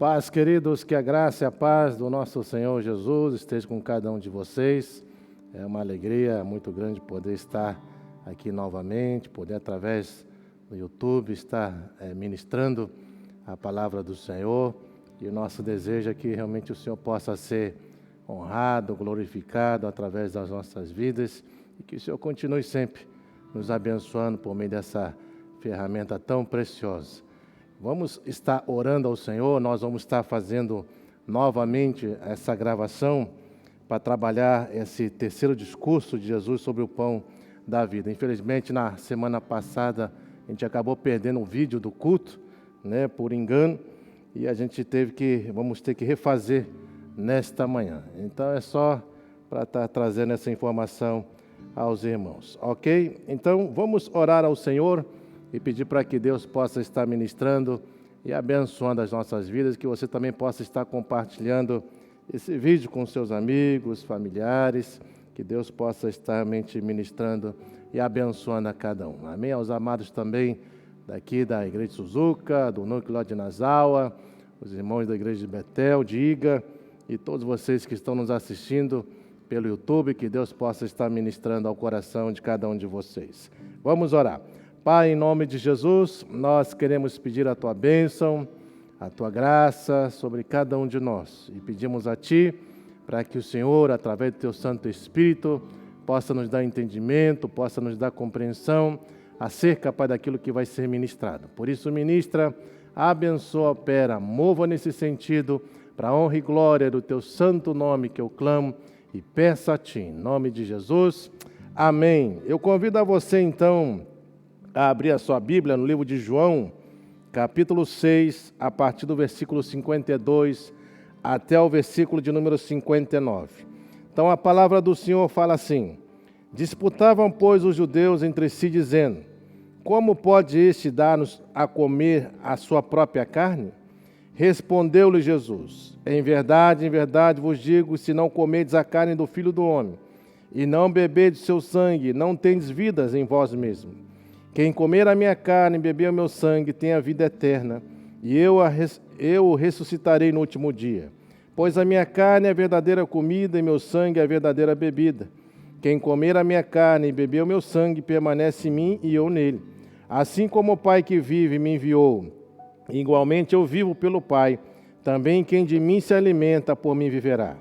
Paz, queridos, que a graça e a paz do nosso Senhor Jesus esteja com cada um de vocês. É uma alegria muito grande poder estar aqui novamente, poder através do YouTube estar ministrando a palavra do Senhor. E o nosso desejo é que realmente o Senhor possa ser honrado, glorificado através das nossas vidas e que o Senhor continue sempre nos abençoando por meio dessa ferramenta tão preciosa. Vamos estar orando ao Senhor, nós vamos estar fazendo novamente essa gravação para trabalhar esse terceiro discurso de Jesus sobre o pão da vida. Infelizmente, na semana passada, a gente acabou perdendo o vídeo do culto, por engano, e a gente vamos ter que refazer nesta manhã. Então, é só para estar trazendo essa informação aos irmãos, ok? Então, vamos orar ao Senhor e pedir para que Deus possa estar ministrando e abençoando as nossas vidas, que você também possa estar compartilhando esse vídeo com seus amigos, familiares, que Deus possa estar realmente ministrando e abençoando a cada um. Amém? Aos amados também daqui da Igreja de Suzuka, do Núcleo lá de Nazawa, os irmãos da Igreja de Betel, de Iga, e todos vocês que estão nos assistindo pelo YouTube, que Deus possa estar ministrando ao coração de cada um de vocês. Vamos orar. Pai, em nome de Jesus, nós queremos pedir a Tua bênção, a Tua graça sobre cada um de nós. E pedimos a Ti para que o Senhor, através do Teu Santo Espírito, possa nos dar entendimento, possa nos dar compreensão acerca, Pai, daquilo que vai ser ministrado. Por isso, ministra, abençoa, opera, mova nesse sentido, para a honra e glória do Teu santo nome que eu clamo e peço a Ti, em nome de Jesus. Amém. Eu convido a você, então, a abrir a sua Bíblia no livro de João, capítulo 6, a partir do versículo 52 até o versículo de número 59. Então a palavra do Senhor fala assim: disputavam, pois, os judeus entre si, dizendo: como pode este dar-nos a comer a sua própria carne? Respondeu-lhe Jesus: em verdade vos digo, se não comerdes a carne do Filho do Homem, e não beberdes seu sangue, não tendes vidas em vós mesmos. Quem comer a minha carne e beber o meu sangue tem a vida eterna, e eu o ressuscitarei no último dia. Pois a minha carne é a verdadeira comida e meu sangue é a verdadeira bebida. Quem comer a minha carne e beber o meu sangue permanece em mim e eu nele. Assim como o Pai que vive me enviou, igualmente eu vivo pelo Pai, também quem de mim se alimenta por mim viverá.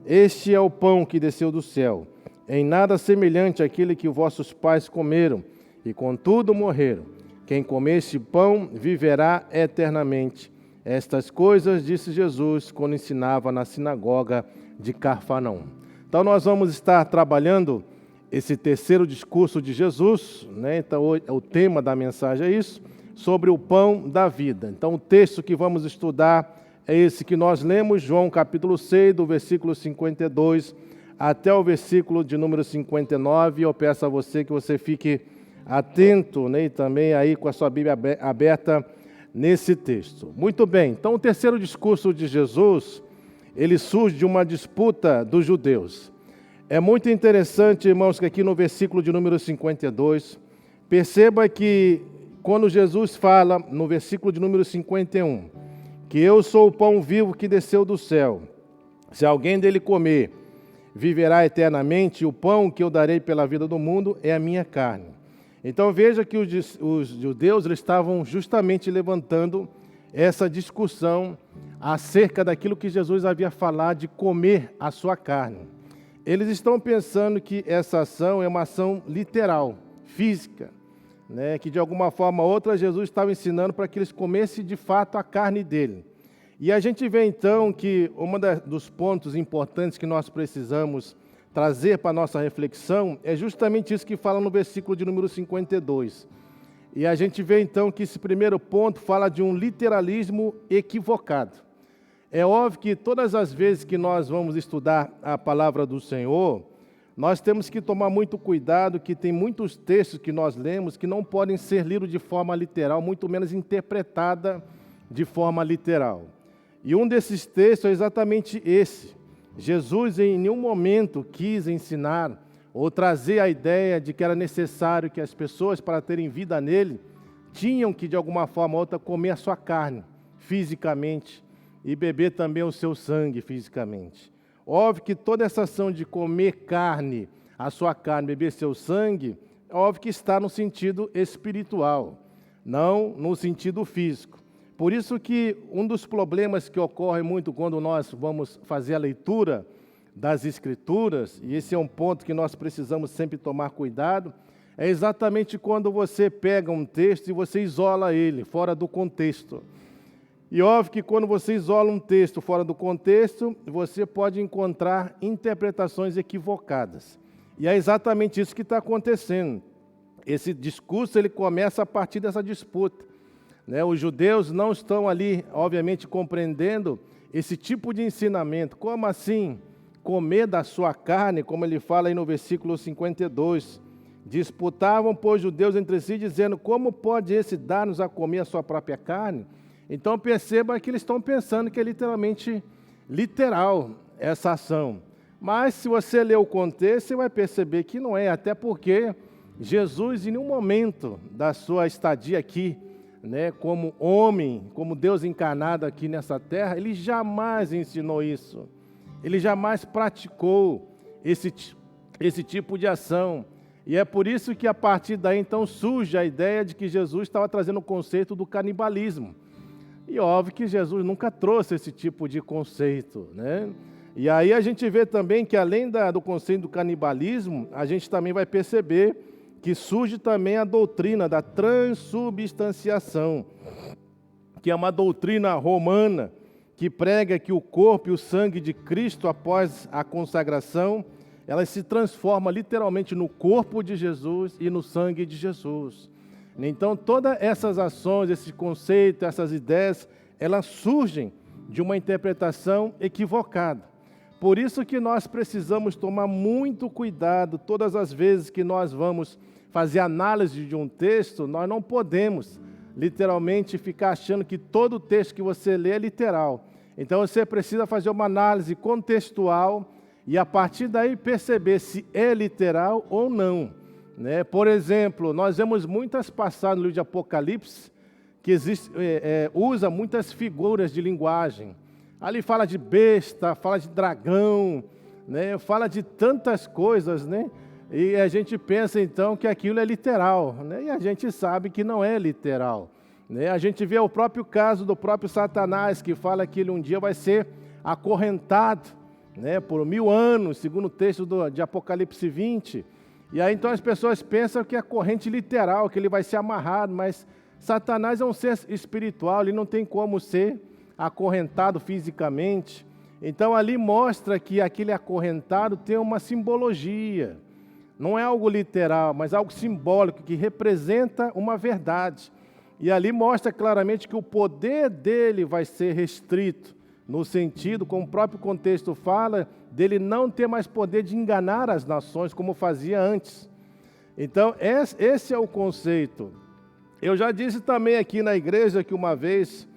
Este é o pão que desceu do céu, em nada semelhante àquele que vossos pais comeram, e contudo morreram. Quem comer este pão viverá eternamente. Estas coisas disse Jesus quando ensinava na sinagoga de Cafarnaum. Então nós vamos estar trabalhando esse terceiro discurso de Jesus, Então o tema da mensagem é isso, sobre o pão da vida. Então o texto que vamos estudar é esse que nós lemos, João capítulo 6, do versículo 52 até o versículo de número 59. Eu peço a você que você fique atento, e também aí com a sua Bíblia aberta nesse texto. Muito bem, então o terceiro discurso de Jesus, ele surge de uma disputa dos judeus. É muito interessante, irmãos, que aqui no versículo de número 52, perceba que quando Jesus fala no versículo de número 51, que eu sou o pão vivo que desceu do céu, se alguém dele comer, viverá eternamente, e o pão que eu darei pela vida do mundo é a minha carne. Então veja que os judeus eles estavam justamente levantando essa discussão acerca daquilo que Jesus havia falado de comer a sua carne. Eles estão pensando que essa ação é uma ação literal, física, que de alguma forma ou outra Jesus estava ensinando para que eles comessem de fato a carne dele. E a gente vê então que dos pontos importantes que nós precisamos trazer para a nossa reflexão é justamente isso que fala no versículo de número 52. E a gente vê então que esse primeiro ponto fala de um literalismo equivocado. É óbvio que todas as vezes que nós vamos estudar a palavra do Senhor, nós temos que tomar muito cuidado, que tem muitos textos que nós lemos que não podem ser lidos de forma literal, muito menos interpretada de forma literal. E um desses textos é exatamente esse. Jesus em nenhum momento quis ensinar ou trazer a ideia de que era necessário que as pessoas, para terem vida nele, tinham que, de alguma forma ou outra, comer a sua carne, fisicamente. e beber também o seu sangue fisicamente. Óbvio que toda essa ação de comer carne, a sua carne, beber seu sangue, óbvio que está no sentido espiritual, não no sentido físico. Por isso que um dos problemas que ocorre muito quando nós vamos fazer a leitura das Escrituras, e esse é um ponto que nós precisamos sempre tomar cuidado, é exatamente quando você pega um texto e você isola ele fora do contexto. E óbvio que quando você isola um texto fora do contexto, você pode encontrar interpretações equivocadas. E é exatamente isso que está acontecendo. Esse discurso ele começa a partir dessa disputa. Os judeus não estão ali, obviamente, compreendendo esse tipo de ensinamento. Como assim comer da sua carne, como ele fala aí no versículo 52. Disputavam, pois, judeus entre si, dizendo, como pode esse dar-nos a comer a sua própria carne? Então perceba que eles estão pensando que é literalmente literal essa ação. Mas se você ler o contexto, você vai perceber que não é, até porque Jesus, em nenhum momento da sua estadia aqui, como homem, como Deus encarnado aqui nessa terra, ele jamais ensinou isso. Ele jamais praticou esse tipo de ação. E é por isso que a partir daí então surge a ideia de que Jesus estava trazendo o conceito do canibalismo. E óbvio que Jesus nunca trouxe esse tipo de conceito, E aí a gente vê também que além do conceito do canibalismo, a gente também vai perceber que surge também a doutrina da transubstanciação, que é uma doutrina romana que prega que o corpo e o sangue de Cristo após a consagração, ela se transforma literalmente no corpo de Jesus e no sangue de Jesus. Então, todas essas ações, esse conceito, essas ideias, elas surgem de uma interpretação equivocada. Por isso que nós precisamos tomar muito cuidado todas as vezes que nós vamos fazer análise de um texto, nós não podemos literalmente ficar achando que todo texto que você lê é literal. Então, você precisa fazer uma análise contextual e, a partir daí, perceber se é literal ou não. Por exemplo, nós vemos muitas passagens no livro de Apocalipse que usa muitas figuras de linguagem. Ali fala de besta, fala de dragão, fala de tantas coisas, E a gente pensa então que aquilo é literal, E a gente sabe que não é literal. A gente vê o próprio caso do próprio Satanás, que fala que ele um dia vai ser acorrentado, por 1000 anos, segundo o texto de Apocalipse 20. E aí então as pessoas pensam que é corrente literal, que ele vai ser amarrado, mas Satanás é um ser espiritual, ele não tem como ser acorrentado fisicamente. Então ali mostra que aquele acorrentado tem uma simbologia. Não é algo literal, mas algo simbólico, que representa uma verdade. E ali mostra claramente que o poder dele vai ser restrito, no sentido, como o próprio contexto fala, dele não ter mais poder de enganar as nações como fazia antes. Então, esse é o conceito. Eu já disse também aqui na igreja que uma vez,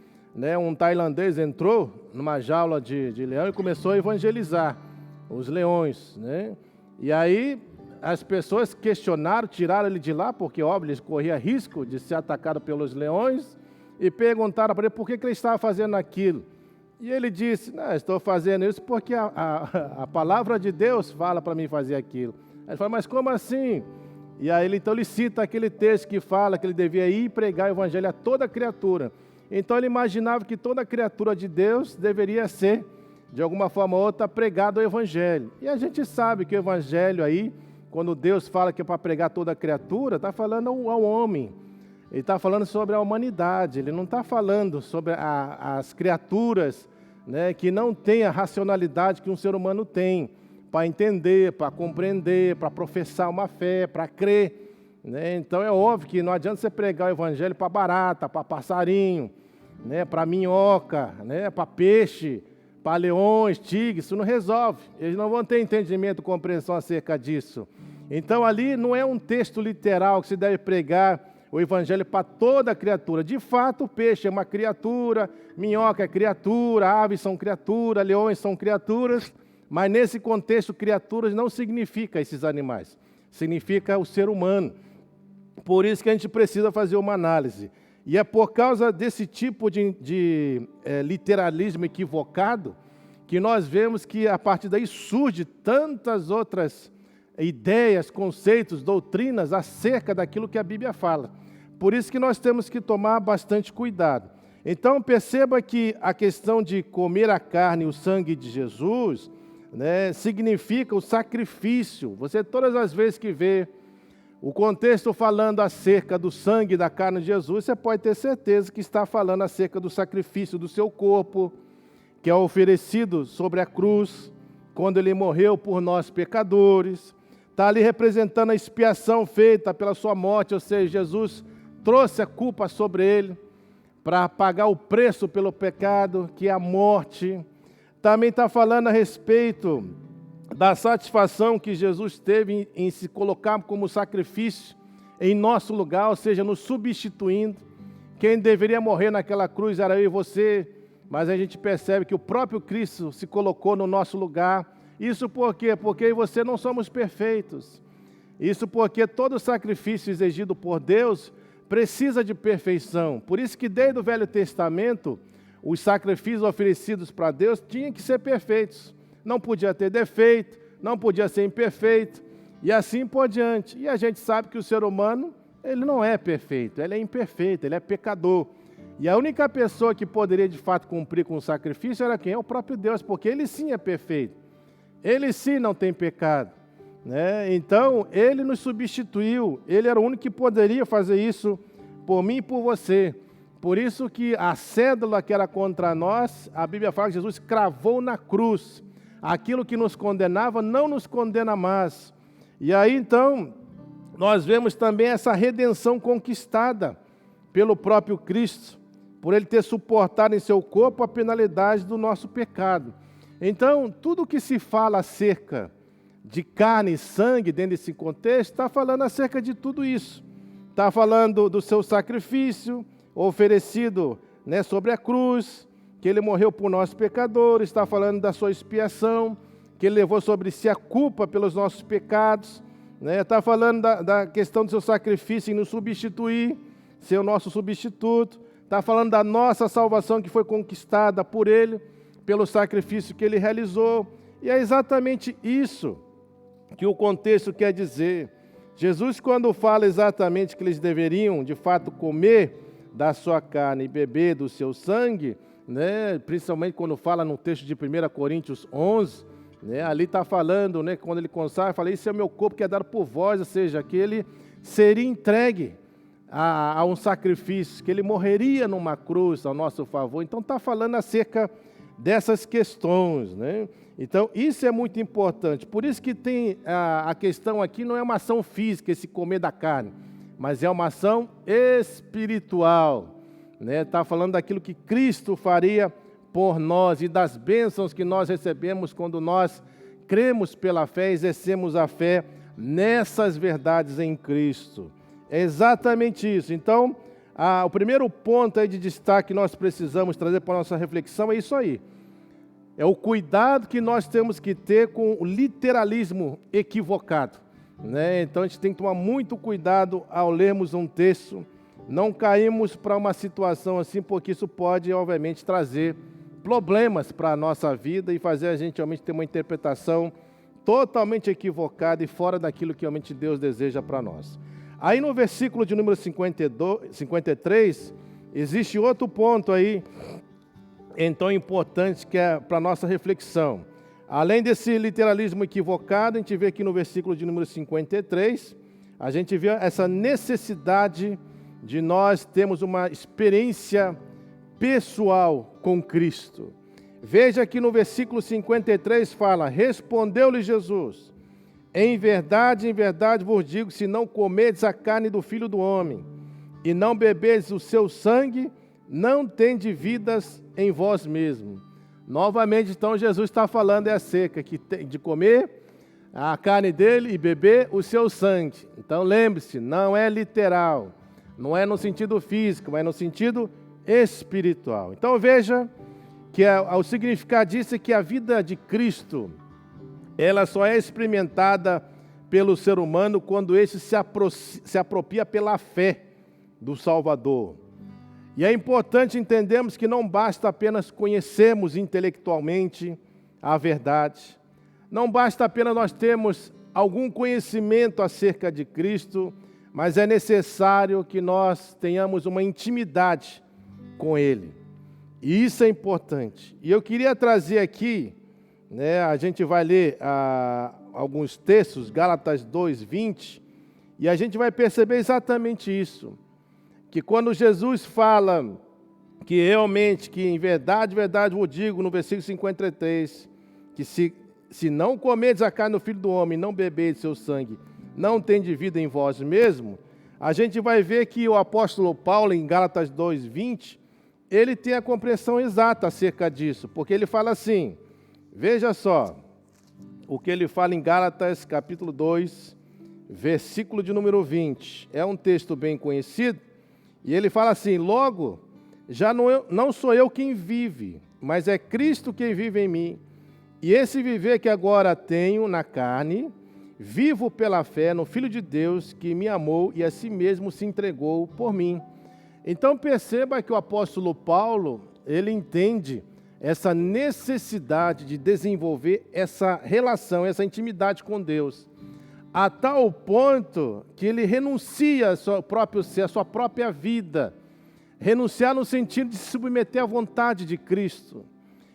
um tailandês entrou numa jaula de leão e começou a evangelizar os leões, E aí as pessoas questionaram, tiraram ele de lá, porque, óbvio, ele corria risco de ser atacado pelos leões, e perguntaram para ele por que ele estava fazendo aquilo. E ele disse, não, estou fazendo isso porque a palavra de Deus fala para mim fazer aquilo. Aí ele falou, mas como assim? E aí então ele cita aquele texto que fala que ele devia ir pregar o evangelho a toda criatura. Então ele imaginava que toda criatura de Deus deveria ser, de alguma forma ou outra, pregado o evangelho. E a gente sabe que o evangelho aí, quando Deus fala que é para pregar toda criatura, está falando ao homem. Ele está falando sobre a humanidade. Ele não está falando sobre as criaturas, que não têm a racionalidade que um ser humano tem, para entender, para compreender, para professar uma fé, para crer. Então é óbvio que não adianta você pregar o evangelho para barata, para passarinho, para minhoca, para peixe, para leões, tigres, isso não resolve. Eles não vão ter entendimento, compreensão acerca disso. Então ali não é um texto literal que se deve pregar o evangelho para toda criatura. De fato, o peixe é uma criatura, minhoca é criatura, aves são criaturas, leões são criaturas, mas nesse contexto, criaturas não significa esses animais, significa o ser humano. Por isso que a gente precisa fazer uma análise. E é por causa desse tipo de literalismo equivocado que nós vemos que a partir daí surge tantas outras ideias, conceitos, doutrinas acerca daquilo que a Bíblia fala. Por isso que nós temos que tomar bastante cuidado. Então perceba que a questão de comer a carne e o sangue de Jesus, né, significa o sacrifício. Você todas as vezes que vê o contexto falando acerca do sangue e da carne de Jesus, você pode ter certeza que está falando acerca do sacrifício do seu corpo, que é oferecido sobre a cruz, quando ele morreu por nós pecadores. Está ali representando a expiação feita pela sua morte, ou seja, Jesus trouxe a culpa sobre ele para pagar o preço pelo pecado, que é a morte. Também está falando a respeito da satisfação que Jesus teve em se colocar como sacrifício em nosso lugar, ou seja, nos substituindo. Quem deveria morrer naquela cruz era eu e você, mas a gente percebe que o próprio Cristo se colocou no nosso lugar. Isso por quê? Porque eu e você não somos perfeitos. Isso porque todo sacrifício exigido por Deus precisa de perfeição. Por isso que desde o Velho Testamento, os sacrifícios oferecidos para Deus tinham que ser perfeitos. Não podia ter defeito, não podia ser imperfeito, e assim por diante. E a gente sabe que o ser humano, ele não é perfeito, ele é imperfeito, ele é pecador. E a única pessoa que poderia de fato cumprir com o sacrifício era quem? É o próprio Deus, porque ele sim é perfeito. Ele sim não tem pecado, né? Então, ele nos substituiu, ele era o único que poderia fazer isso por mim e por você. Por isso que a cédula que era contra nós, a Bíblia fala que Jesus cravou na cruz. Aquilo que nos condenava não nos condena mais. E aí, então, nós vemos também essa redenção conquistada pelo próprio Cristo, por ele ter suportado em seu corpo a penalidade do nosso pecado. Então, tudo que se fala acerca de carne e sangue dentro desse contexto, está falando acerca de tudo isso. Está falando do seu sacrifício oferecido, né, sobre a cruz, que ele morreu por nós pecadores, está falando da sua expiação, que ele levou sobre si a culpa pelos nossos pecados, né? Está falando da questão do seu sacrifício em nos substituir, ser o nosso substituto, está falando da nossa salvação que foi conquistada por ele, pelo sacrifício que ele realizou, e é exatamente isso que o contexto quer dizer. Jesus, quando fala exatamente que eles deveriam, de fato, comer da sua carne e beber do seu sangue, né, principalmente quando fala no texto de 1 Coríntios 11, né, ali está falando, né, quando ele consagra, fala, esse é o meu corpo que é dado por vós, ou seja, que ele seria entregue a um sacrifício, que ele morreria numa cruz ao nosso favor. Então está falando acerca dessas questões, né? Então isso é muito importante. Por isso que tem a questão aqui, não é uma ação física, esse comer da carne, mas é uma ação espiritual, né? Está falando daquilo que Cristo faria por nós e das bênçãos que nós recebemos quando nós cremos pela fé, exercemos a fé nessas verdades em Cristo. É exatamente isso. Então, o primeiro ponto aí de destaque que nós precisamos trazer para a nossa reflexão é isso aí. É o cuidado que nós temos que ter com o literalismo equivocado, né? Então, a gente tem que tomar muito cuidado ao lermos um texto, não caímos para uma situação assim, porque isso pode, obviamente, trazer problemas para a nossa vida e fazer a gente realmente ter uma interpretação totalmente equivocada e fora daquilo que realmente Deus deseja para nós. Aí no versículo de número 53, existe outro ponto aí, então importante, que é para a nossa reflexão. Além desse literalismo equivocado, a gente vê aqui no versículo de número 53, a gente vê essa necessidade de nós termos uma experiência pessoal com Cristo. Veja que no versículo 53 fala, respondeu-lhe Jesus, em verdade vos digo, se não comerdes a carne do Filho do Homem, e não beberdes o seu sangue, não tendes vidas em vós mesmos. Novamente, então, Jesus está falando acerca de comer a carne dele e beber o seu sangue. Então, lembre-se, não é literal, não é no sentido físico, mas no sentido espiritual. Então, veja que o significado disso é que a vida de Cristo, ela só é experimentada pelo ser humano quando esse se apropria pela fé do Salvador. E é importante entendermos que não basta apenas conhecermos intelectualmente a verdade, não basta apenas nós termos algum conhecimento acerca de Cristo, mas é necessário que nós tenhamos uma intimidade com Ele. E isso é importante. E eu queria trazer aqui, a gente vai ler alguns textos, Gálatas 2:20, e a gente vai perceber exatamente isso. Que quando Jesus fala que realmente, que em verdade, verdade vos digo, no versículo 53, que se não comerdes a carne do Filho do Homem, não beberdes seu sangue, não tendes vida em vós mesmo, a gente vai ver que o apóstolo Paulo, em Gálatas 2:20, ele tem a compreensão exata acerca disso, porque ele fala assim, veja só, o que ele fala em Gálatas capítulo 2, versículo de número 20, é um texto bem conhecido, e ele fala assim, logo, já não sou eu quem vive, mas é Cristo quem vive em mim. E esse viver que agora tenho na carne, vivo pela fé no Filho de Deus que me amou e a si mesmo se entregou por mim. Então perceba que o apóstolo Paulo, ele entende essa necessidade de desenvolver essa relação, essa intimidade com Deus, a tal ponto que ele renuncia ao seu próprio ser, à sua própria vida, renunciar no sentido de se submeter à vontade de Cristo,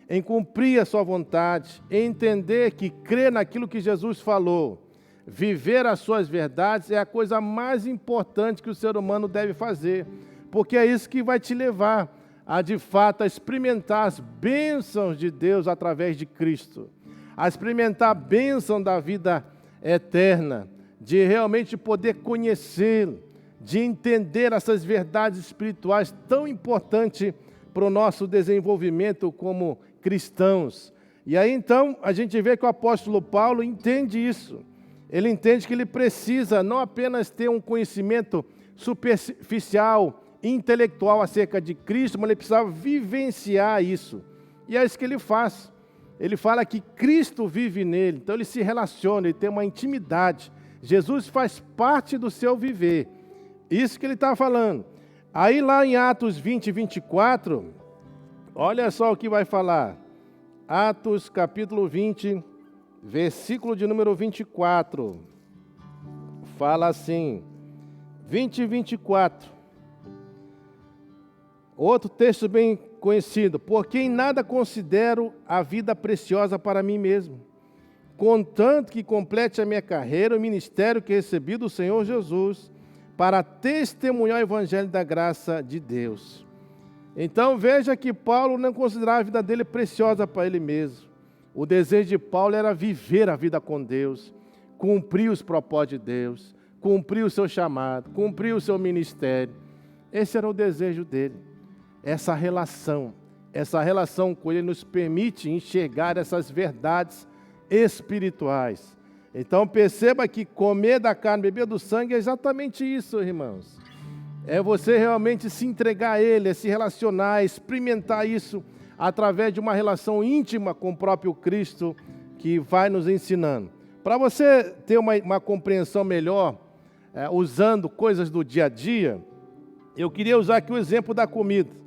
em cumprir a sua vontade, em entender que crer naquilo que Jesus falou, viver as suas verdades é a coisa mais importante que o ser humano deve fazer, porque é isso que vai te levar a, de fato, a experimentar as bênçãos de Deus através de Cristo, a experimentar a bênção da vida eterna, de realmente poder conhecê-lo, de entender essas verdades espirituais tão importantes para o nosso desenvolvimento como cristãos. E aí então a gente vê que o apóstolo Paulo entende isso. Ele entende que ele precisa não apenas ter um conhecimento superficial, intelectual acerca de Cristo, mas ele precisa vivenciar isso. E é isso que ele faz. Ele fala que Cristo vive nele, então ele se relaciona, ele tem uma intimidade. Jesus faz parte do seu viver. Isso que ele está falando. Aí lá em Atos 20:24, olha só o que vai falar. Atos capítulo 20, versículo de número 24. Fala assim, 20:24. Outro texto bem conhecido. Porque em nada considero a vida preciosa para mim mesmo, contanto que complete a minha carreira, o ministério que recebi do Senhor Jesus, para testemunhar o evangelho da graça de Deus. Então veja que Paulo não considerava a vida dele preciosa para ele mesmo. O desejo de Paulo era viver a vida com Deus, cumprir os propósitos de Deus, cumprir o seu chamado, cumprir o seu ministério. Esse era o desejo dele. Essa relação com ele nos permite enxergar essas verdades espirituais. Então perceba que comer da carne, beber do sangue é exatamente isso, irmãos. É você realmente se entregar a Ele, é se relacionar, experimentar isso através de uma relação íntima com o próprio Cristo que vai nos ensinando. Para você ter uma compreensão melhor, usando coisas do dia a dia, eu queria usar aqui o exemplo da comida.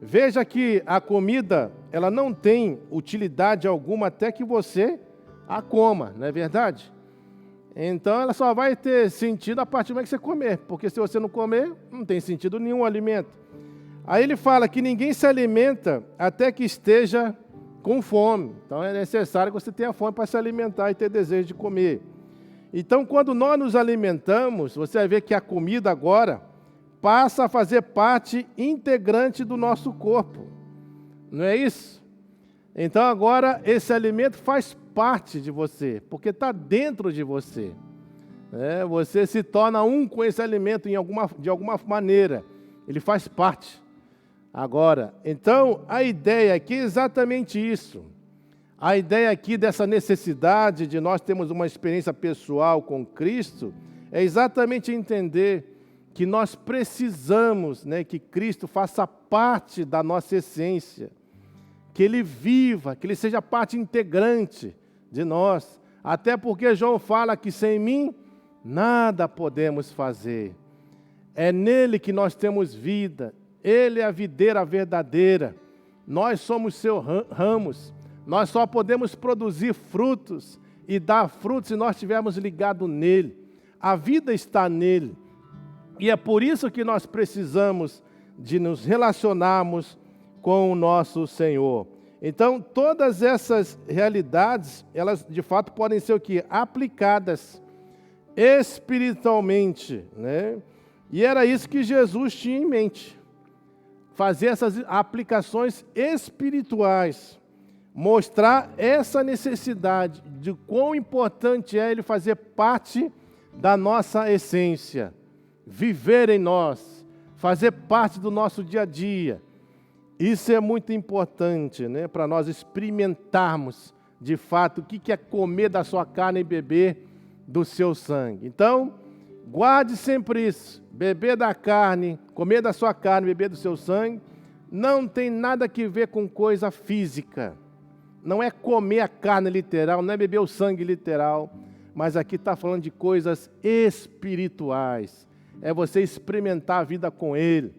Veja que a comida, ela não tem utilidade alguma até que você a coma, não é verdade? Então ela só vai ter sentido a partir do momento que você comer, porque se você não comer, não tem sentido nenhum o alimento. Aí ele fala que ninguém se alimenta até que esteja com fome. Então é necessário que você tenha fome para se alimentar e ter desejo de comer. Então quando nós nos alimentamos, você vai ver que a comida agora passa a fazer parte integrante do nosso corpo. Não é isso? Então agora esse alimento faz parte de você, porque está dentro de você. Você se torna um com esse alimento de alguma maneira. Ele faz parte. Agora, então a ideia aqui é exatamente isso. A ideia aqui dessa necessidade de nós termos uma experiência pessoal com Cristo é exatamente entender que nós precisamos, que Cristo faça parte da nossa essência, que Ele viva, que Ele seja parte integrante de nós, até porque João fala que sem mim nada podemos fazer. É nele que nós temos vida, Ele é a videira verdadeira. Nós somos seus ramos. Nós só podemos produzir frutos e dar frutos se nós estivermos ligados nele. A vida está nele. E é por isso que nós precisamos de nos relacionarmos com o nosso Senhor. Então, todas essas realidades, elas de fato podem ser o quê? Aplicadas espiritualmente, né? E era isso que Jesus tinha em mente. Fazer essas aplicações espirituais. Mostrar essa necessidade de quão importante é ele fazer parte da nossa essência. Viver em nós. Fazer parte do nosso dia a dia. Isso é muito importante, né? Para nós experimentarmos, de fato, o que é comer da sua carne e beber do seu sangue. Então, guarde sempre isso. Beber da carne, comer da sua carne, beber do seu sangue, não tem nada a ver com coisa física. Não é comer a carne literal, não é beber o sangue literal, mas aqui está falando de coisas espirituais. É você experimentar a vida com Ele.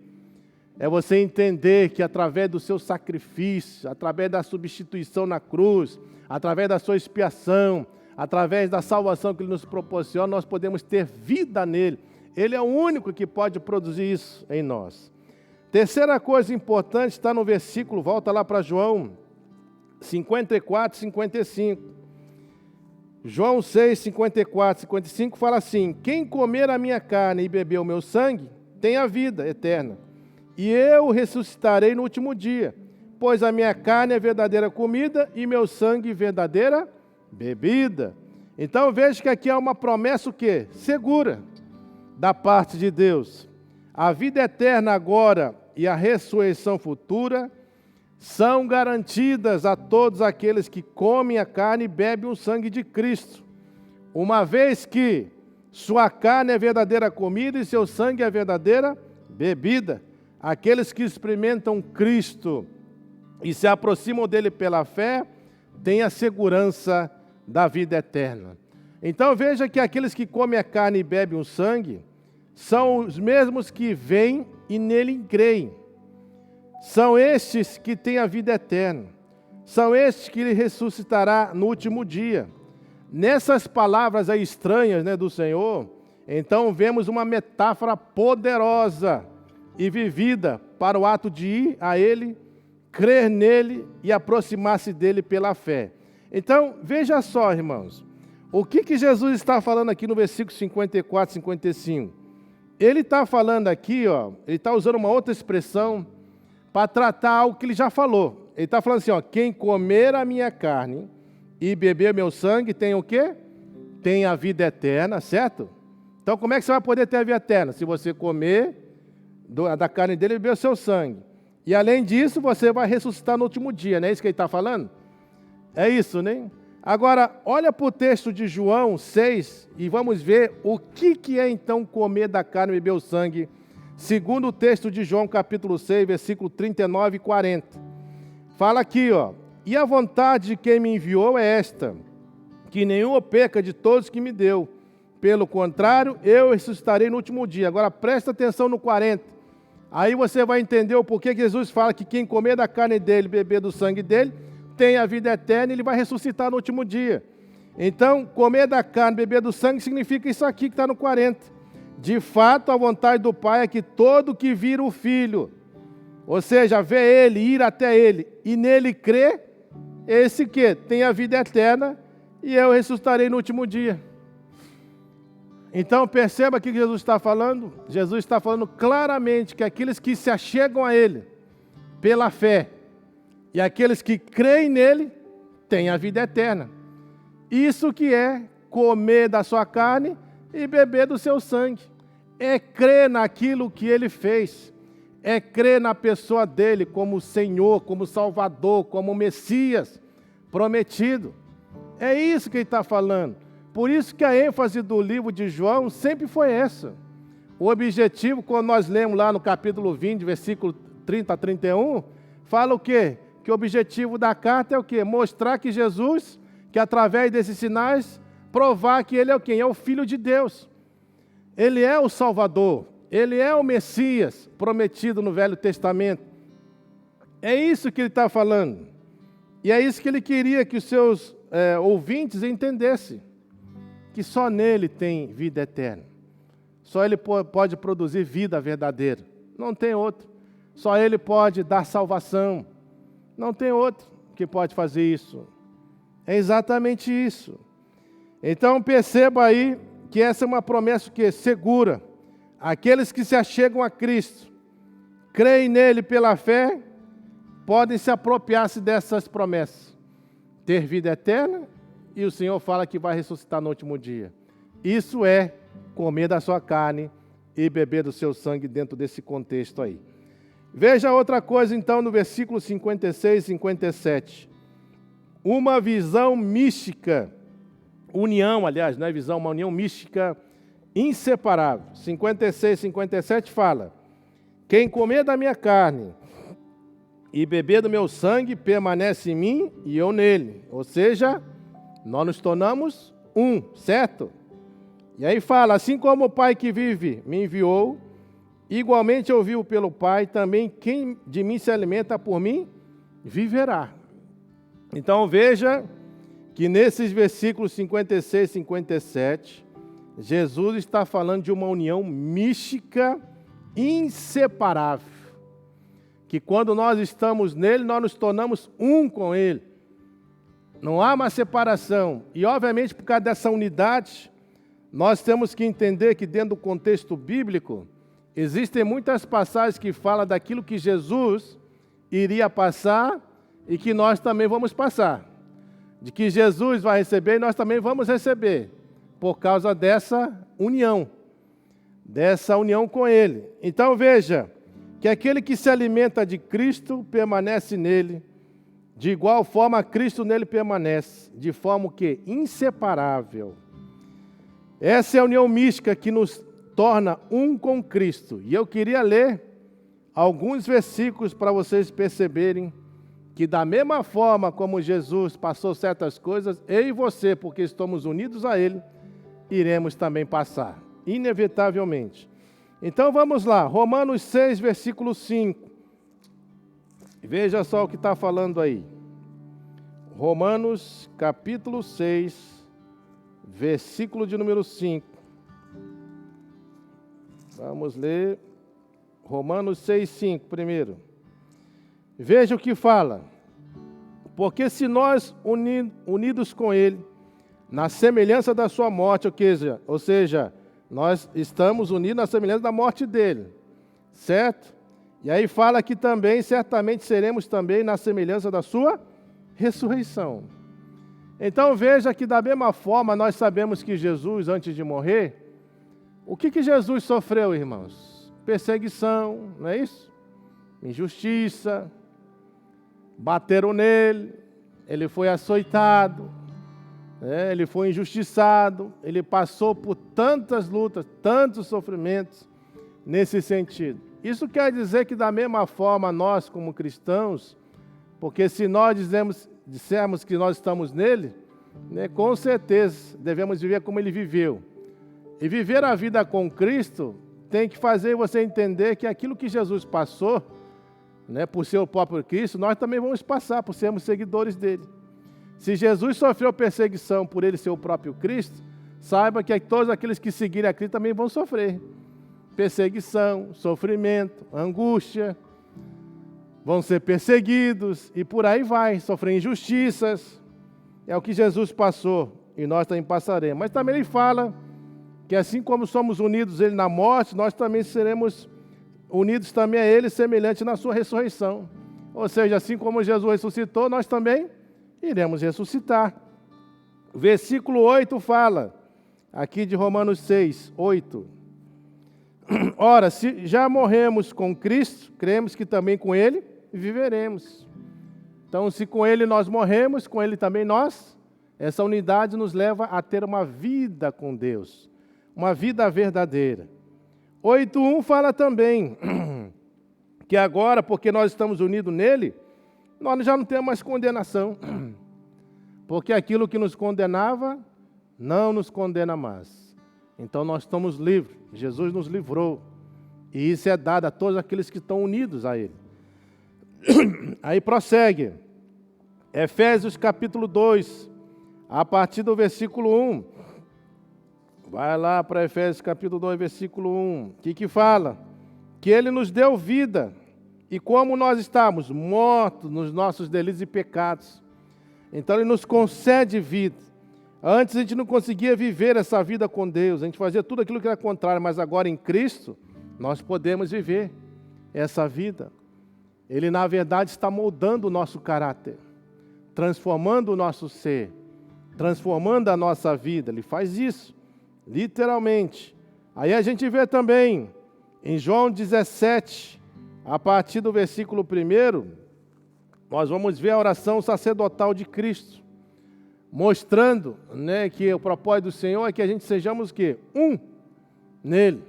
É você entender que através do seu sacrifício, através da substituição na cruz, através da sua expiação, através da salvação que Ele nos proporciona, nós podemos ter vida nele. Ele é o único que pode produzir isso em nós. Terceira coisa importante está no versículo, volta lá para João 54, 55. João 6, 54, 55 fala assim: quem comer a minha carne e beber o meu sangue, tem a vida eterna. E eu ressuscitarei no último dia, pois a minha carne é verdadeira comida e meu sangue verdadeira bebida. Então veja que aqui há uma promessa o quê? Segura, da parte de Deus. A vida eterna agora e a ressurreição futura são garantidas a todos aqueles que comem a carne e bebem o sangue de Cristo. Uma vez que sua carne é verdadeira comida e seu sangue é verdadeira bebida. Aqueles que experimentam Cristo e se aproximam dele pela fé, têm a segurança da vida eterna. Então veja que aqueles que comem a carne e bebem o sangue, são os mesmos que veem e nele creem. São estes que têm a vida eterna. São estes que ele ressuscitará no último dia. Nessas palavras aí estranhas, né, do Senhor, então vemos uma metáfora poderosa e vivida para o ato de ir a Ele, crer nele e aproximar-se dele pela fé. Então, veja só, irmãos, o que Jesus está falando aqui no versículo 54, 55? Ele está falando aqui, ó, ele está usando uma outra expressão para tratar algo que ele já falou. Ele está falando assim, ó, quem comer a minha carne e beber meu sangue tem o quê? Tem a vida eterna, certo? Então, como é que você vai poder ter a vida eterna? Se você comer da carne dele e beber o seu sangue. E além disso, você vai ressuscitar no último dia, não é isso que ele está falando? É isso, né? Agora, olha para o texto de João 6 e vamos ver o que é então comer da carne e beber o sangue, segundo o texto de João capítulo 6, versículo 39 e 40. Fala aqui, ó, e a vontade de quem me enviou é esta, que nenhum peca de todos que me deu. Pelo contrário, eu ressuscitarei no último dia. Agora presta atenção no 40. Aí você vai entender o porquê que Jesus fala que quem comer da carne dele, beber do sangue dele, tem a vida eterna e ele vai ressuscitar no último dia. Então, comer da carne, beber do sangue, significa isso aqui que está no 40. De fato, a vontade do Pai é que todo que vira o Filho, ou seja, vê Ele, ir até Ele, e nele crê, esse que tem a vida eterna, e eu ressuscitarei no último dia. Então, perceba aqui que Jesus está falando. Jesus está falando claramente que aqueles que se achegam a Ele pela fé e aqueles que creem nele têm a vida eterna. Isso que é comer da sua carne e beber do seu sangue. É crer naquilo que Ele fez. É crer na pessoa dEle como Senhor, como Salvador, como Messias prometido. É isso que Ele está falando. Por isso que a ênfase do livro de João sempre foi essa. O objetivo, quando nós lemos lá no capítulo 20, versículo 30 a 31, fala o quê? Que o objetivo da carta é o quê? Mostrar que Jesus, que através desses sinais, provar que Ele é o quê? É o Filho de Deus. Ele é o Salvador. Ele é o Messias prometido no Velho Testamento. É isso que ele está falando. E é isso que ele queria que os seus ouvintes entendessem. Que só nele tem vida eterna. Só ele pode produzir vida verdadeira. Não tem outro. Só ele pode dar salvação. Não tem outro que pode fazer isso. É exatamente isso. Então perceba aí que essa é uma promessa que segura. Aqueles que se achegam a Cristo, creem nele pela fé, podem se apropriar-se dessas promessas. Ter vida eterna, e o Senhor fala que vai ressuscitar no último dia. Isso é comer da sua carne e beber do seu sangue dentro desse contexto aí. Veja outra coisa então no versículo 56 e 57. Uma visão mística, união, aliás, não é visão, uma união mística inseparável. 56 e 57 fala: quem comer da minha carne e beber do meu sangue permanece em mim e eu nele. Ou seja, nós nos tornamos um, certo? E aí fala, assim como o Pai que vive me enviou, igualmente eu vivo pelo Pai, também quem de mim se alimenta por mim, viverá. Então veja que nesses versículos 56 e 57, Jesus está falando de uma união mística inseparável. Que quando nós estamos nele, nós nos tornamos um com ele. Não há uma separação. E obviamente por causa dessa unidade, nós temos que entender que dentro do contexto bíblico, existem muitas passagens que falam daquilo que Jesus iria passar e que nós também vamos passar. De que Jesus vai receber e nós também vamos receber. Por causa dessa união com ele. Então veja, que aquele que se alimenta de Cristo permanece nele, de igual forma Cristo nele permanece, de forma que inseparável. Essa é a união mística que nos torna um com Cristo. E eu queria ler alguns versículos para vocês perceberem que da mesma forma como Jesus passou certas coisas, eu e você, porque estamos unidos a ele, iremos também passar, inevitavelmente. Então vamos lá, Romanos 6, versículo 5. Veja só o que está falando aí. Romanos, capítulo 6, versículo de número 5. Vamos ler Romanos 6, 5 primeiro. Veja o que fala. Porque se nós unidos com ele, na semelhança da sua morte, ou seja, nós estamos unidos na semelhança da morte dele, certo? E aí fala que também, certamente seremos também na semelhança da sua ressurreição. Então veja que da mesma forma nós sabemos que Jesus, antes de morrer, o que Jesus sofreu, irmãos? Perseguição, não é isso? Injustiça, bateram nele, ele foi açoitado, ele foi injustiçado, ele passou por tantas lutas, tantos sofrimentos nesse sentido. Isso quer dizer que da mesma forma nós como cristãos, porque se nós dissermos que nós estamos nele, com certeza devemos viver como ele viveu. E viver a vida com Cristo tem que fazer você entender que aquilo que Jesus passou, por ser o próprio Cristo, nós também vamos passar, por sermos seguidores dele. Se Jesus sofreu perseguição por ele ser o próprio Cristo, saiba que todos aqueles que seguirem a Cristo também vão sofrer perseguição, sofrimento, angústia, vão ser perseguidos e por aí vai, sofrer injustiças. É o que Jesus passou e nós também passaremos. Mas também ele fala que assim como somos unidos a ele na morte, nós também seremos unidos também a ele, semelhante na sua ressurreição. Ou seja, assim como Jesus ressuscitou, nós também iremos ressuscitar. O versículo 8 fala, aqui de Romanos 6, 8. Ora, se já morremos com Cristo, cremos que também com ele viveremos. Então, se com ele nós morremos, com ele também nós, essa unidade nos leva a ter uma vida com Deus, uma vida verdadeira. 8.1 fala também que agora, porque nós estamos unidos nele, nós já não temos mais condenação. Porque aquilo que nos condenava, não nos condena mais. Então nós estamos livres. Jesus nos livrou. E isso é dado a todos aqueles que estão unidos a Ele. Aí prossegue. Efésios capítulo 2, a partir do versículo 1. Vai lá para Efésios capítulo 2, versículo 1. O que fala? Que Ele nos deu vida. E como nós estamos mortos nos nossos delitos e pecados, então Ele nos concede vida. Antes a gente não conseguia viver essa vida com Deus, a gente fazia tudo aquilo que era contrário, mas agora em Cristo nós podemos viver essa vida. Ele na verdade está moldando o nosso caráter, transformando o nosso ser, transformando a nossa vida. Ele faz isso, literalmente. Aí a gente vê também em João 17, a partir do versículo 1, nós vamos ver a oração sacerdotal de Cristo, mostrando, né, que o propósito do Senhor é que a gente sejamos o quê? Um nele.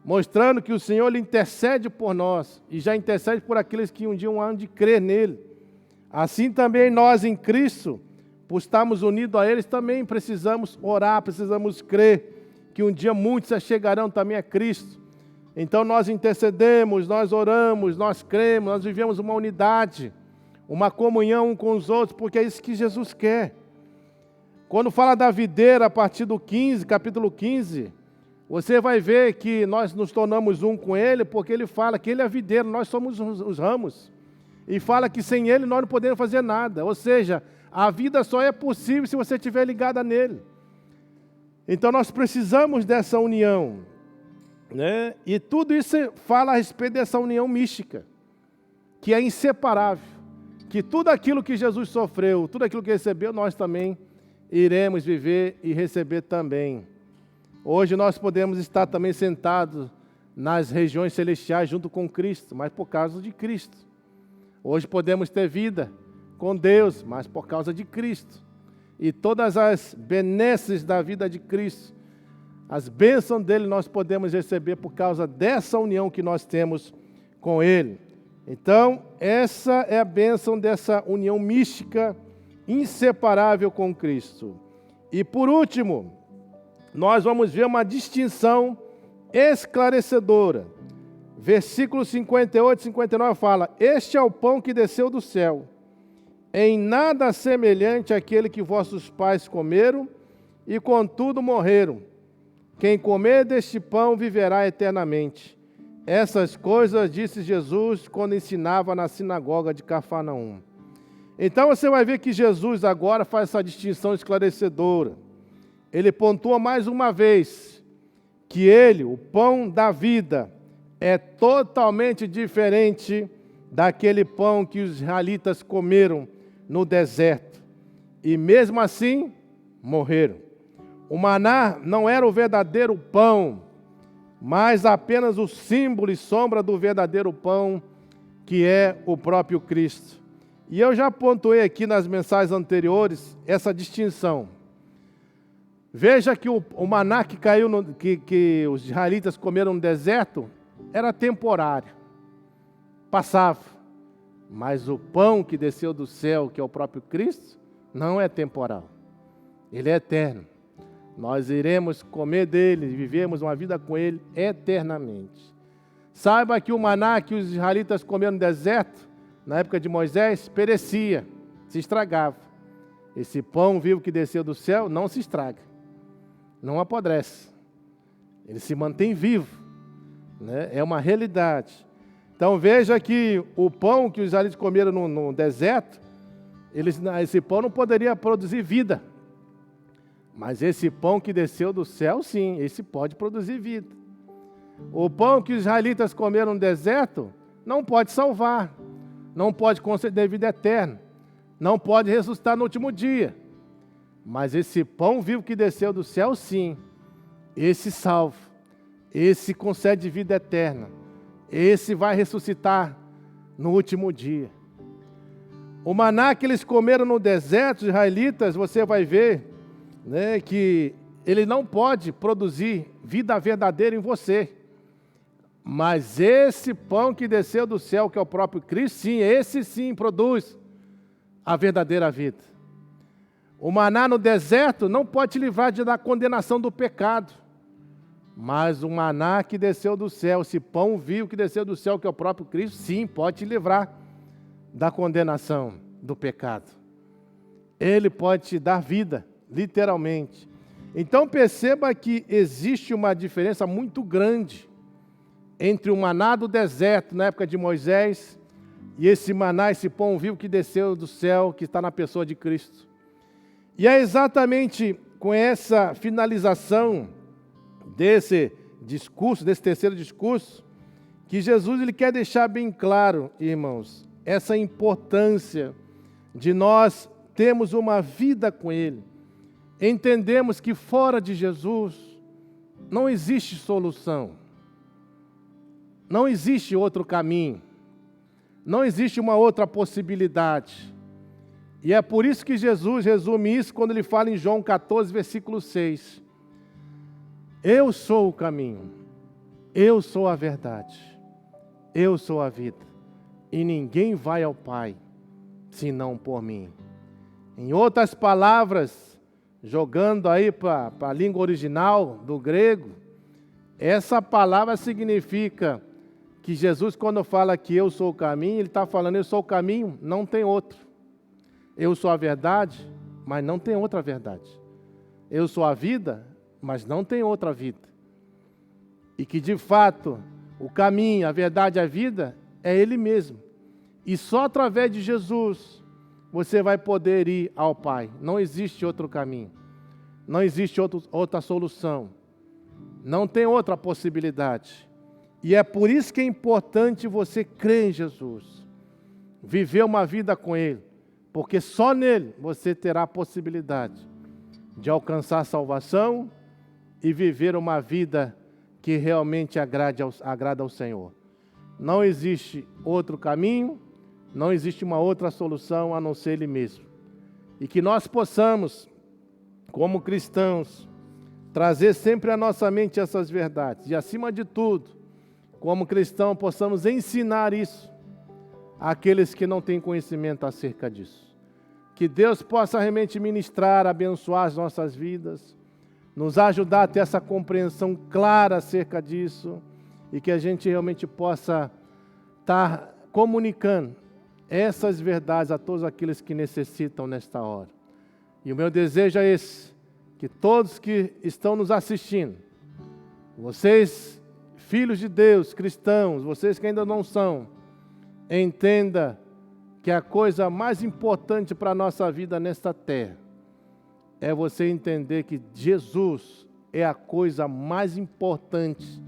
Mostrando que o Senhor ele intercede por nós e já intercede por aqueles que um dia hão de crer nele. Assim também nós em Cristo, por estarmos unidos a eles, também precisamos orar, precisamos crer que um dia muitos chegarão também a Cristo. Então nós intercedemos, nós oramos, nós cremos, nós vivemos uma unidade, uma comunhão um com os outros, porque é isso que Jesus quer. Quando fala da videira, a partir do 15, capítulo 15, você vai ver que nós nos tornamos um com Ele, porque Ele fala que Ele é a videira, nós somos os ramos. E fala que sem Ele nós não podemos fazer nada. Ou seja, a vida só é possível se você estiver ligada nele. Então nós precisamos dessa união, né? E tudo isso fala a respeito dessa união mística, que é inseparável. Que tudo aquilo que Jesus sofreu, tudo aquilo que recebeu, nós também iremos viver e receber também. Hoje nós podemos estar também sentados nas regiões celestiais junto com Cristo, mas por causa de Cristo. Hoje podemos ter vida com Deus, mas por causa de Cristo. E todas as benesses da vida de Cristo, as bênçãos dele nós podemos receber por causa dessa união que nós temos com Ele. Então, essa é a bênção dessa união mística inseparável com Cristo. E por último, nós vamos ver uma distinção esclarecedora. Versículos 58 e 59 fala: Este é o pão que desceu do céu, em nada semelhante àquele que vossos pais comeram e contudo morreram. Quem comer deste pão viverá eternamente. Essas coisas disse Jesus quando ensinava na sinagoga de Cafarnaum. Então você vai ver que Jesus agora faz essa distinção esclarecedora. Ele pontua mais uma vez que ele, o pão da vida, é totalmente diferente daquele pão que os israelitas comeram no deserto. E mesmo assim, morreram. O maná não era o verdadeiro pão, mas apenas o símbolo e sombra do verdadeiro pão, que é o próprio Cristo. E eu já pontuei aqui nas mensagens anteriores essa distinção. Veja que o maná que caiu, que os israelitas comeram no deserto, era temporário, passava. Mas o pão que desceu do céu, que é o próprio Cristo, não é temporal, ele é eterno. Nós iremos comer dele, vivemos uma vida com ele eternamente. Saiba que o maná que os israelitas comeram no deserto, na época de Moisés, perecia, se estragava. Esse pão vivo que desceu do céu não se estraga, não apodrece, ele se mantém vivo, né? É uma realidade. Então veja que o pão que os israelitas comeram no deserto, esse pão não poderia produzir vida. Mas esse pão que desceu do céu, sim, esse pode produzir vida. O pão que os israelitas comeram no deserto não pode salvar, não pode conceder vida eterna, não pode ressuscitar no último dia. Mas esse pão vivo que desceu do céu, sim, esse salva, esse concede vida eterna, esse vai ressuscitar no último dia. O maná que eles comeram no deserto, os israelitas, você vai ver, né, que ele não pode produzir vida verdadeira em você. Mas esse pão que desceu do céu, que é o próprio Cristo, sim, esse sim produz a verdadeira vida. O maná no deserto não pode te livrar da condenação do pecado. Mas o maná que desceu do céu, esse pão vivo que desceu do céu, que é o próprio Cristo, sim, pode te livrar da condenação, do pecado. Ele pode te dar vida, literalmente. Então perceba que existe uma diferença muito grande entre o maná do deserto, na época de Moisés, e esse maná, esse pão vivo que desceu do céu, que está na pessoa de Cristo. E é exatamente com essa finalização desse discurso, desse terceiro discurso, que Jesus ele quer deixar bem claro, irmãos, essa importância de nós termos uma vida com Ele. Entendemos que fora de Jesus não existe solução, não existe outro caminho, não existe uma outra possibilidade. E é por isso que Jesus resume isso quando ele fala em João 14, versículo 6. Eu sou o caminho, eu sou a verdade, eu sou a vida, e ninguém vai ao Pai, senão por mim. Em outras palavras, jogando aí para a língua original do grego, essa palavra significa que Jesus, quando fala que eu sou o caminho, ele está falando eu sou o caminho, não tem outro. Eu sou a verdade, mas não tem outra verdade. Eu sou a vida, mas não tem outra vida. E que de fato, o caminho, a verdade e a vida é Ele mesmo. E só através de Jesus você vai poder ir ao Pai. Não existe outro caminho. Não existe outra solução. Não tem outra possibilidade. E é por isso que é importante você crer em Jesus. Viver uma vida com Ele. Porque só nele você terá a possibilidade de alcançar a salvação e viver uma vida que realmente agrada ao Senhor. Não existe outro caminho, não existe uma outra solução a não ser Ele mesmo. E que nós possamos, como cristãos, trazer sempre à nossa mente essas verdades. E acima de tudo, como cristãos, possamos ensinar isso àqueles que não têm conhecimento acerca disso. Que Deus possa realmente ministrar, abençoar as nossas vidas, nos ajudar a ter essa compreensão clara acerca disso e que a gente realmente possa estar comunicando essas verdades a todos aqueles que necessitam nesta hora. E o meu desejo é esse, que todos que estão nos assistindo, vocês, filhos de Deus, cristãos, vocês que ainda não são, entenda que a coisa mais importante para a nossa vida nesta terra é você entender que Jesus é a coisa mais importante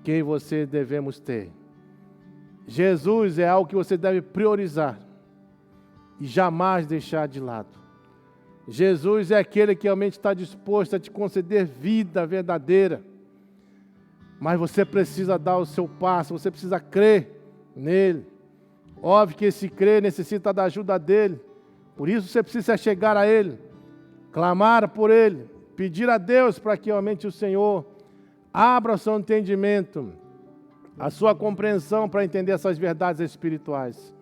que você devemos ter. Jesus é algo que você deve priorizar e jamais deixar de lado. Jesus é aquele que realmente está disposto a te conceder vida verdadeira, mas você precisa dar o seu passo, você precisa crer nele. Óbvio que esse crer necessita da ajuda dele, por isso você precisa chegar a Ele, clamar por Ele, pedir a Deus para que realmente o Senhor abra o seu entendimento, a sua compreensão para entender essas verdades espirituais.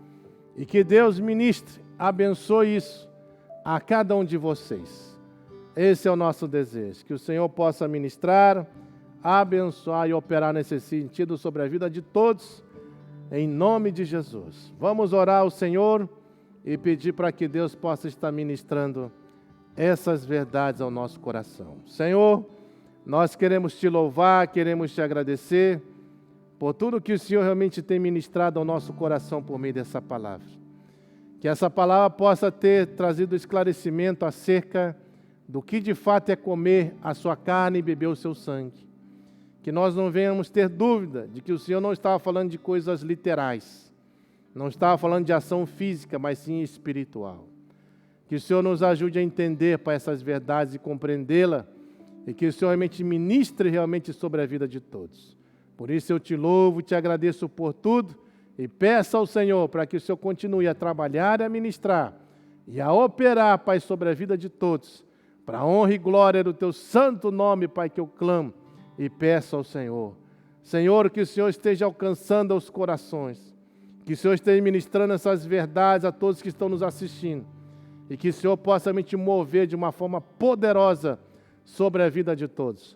E que Deus ministre, abençoe isso a cada um de vocês. Esse é o nosso desejo, que o Senhor possa ministrar, abençoar e operar nesse sentido sobre a vida de todos, em nome de Jesus. Vamos orar ao Senhor e pedir para que Deus possa estar ministrando essas verdades ao nosso coração. Senhor, nós queremos Te louvar, queremos Te agradecer por tudo que o Senhor realmente tem ministrado ao nosso coração por meio dessa palavra. Que essa palavra possa ter trazido esclarecimento acerca do que de fato é comer a Sua carne e beber o Seu sangue. Que nós não venhamos ter dúvida de que o Senhor não estava falando de coisas literais, não estava falando de ação física, mas sim espiritual. Que o Senhor nos ajude a entender para essas verdades e compreendê-la, e que o Senhor realmente ministre realmente sobre a vida de todos. Por isso eu Te louvo, Te agradeço por tudo, e peço ao Senhor para que o Senhor continue a trabalhar e a ministrar, e a operar, Pai, sobre a vida de todos, para a honra e glória do Teu santo nome, Pai, que eu clamo, e peço ao Senhor. Senhor, que o Senhor esteja alcançando os corações, que o Senhor esteja ministrando essas verdades a todos que estão nos assistindo, e que o Senhor possa me te mover de uma forma poderosa sobre a vida de todos.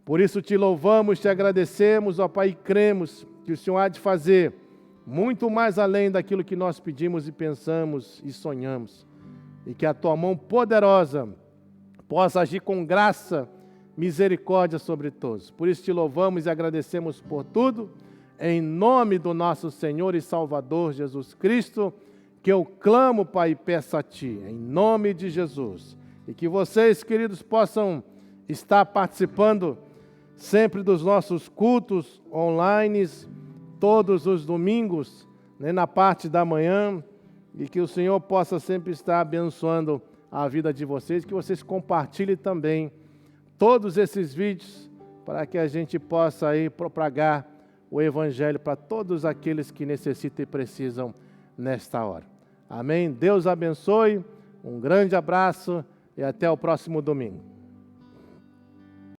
Por isso te louvamos, te agradecemos, ó Pai, e cremos que o Senhor há de fazer muito mais além daquilo que nós pedimos e pensamos e sonhamos. E que a tua mão poderosa possa agir com graça, misericórdia sobre todos. Por isso te louvamos e agradecemos por tudo, em nome do nosso Senhor e Salvador Jesus Cristo, que eu clamo, Pai, e peço a Ti, em nome de Jesus. E que vocês, queridos, possam estar participando sempre dos nossos cultos online, todos os domingos, né, na parte da manhã, e que o Senhor possa sempre estar abençoando a vida de vocês, que vocês compartilhem também todos esses vídeos, para que a gente possa aí propagar o Evangelho para todos aqueles que necessitam e precisam nesta hora. Amém? Deus abençoe, um grande abraço e até o próximo domingo.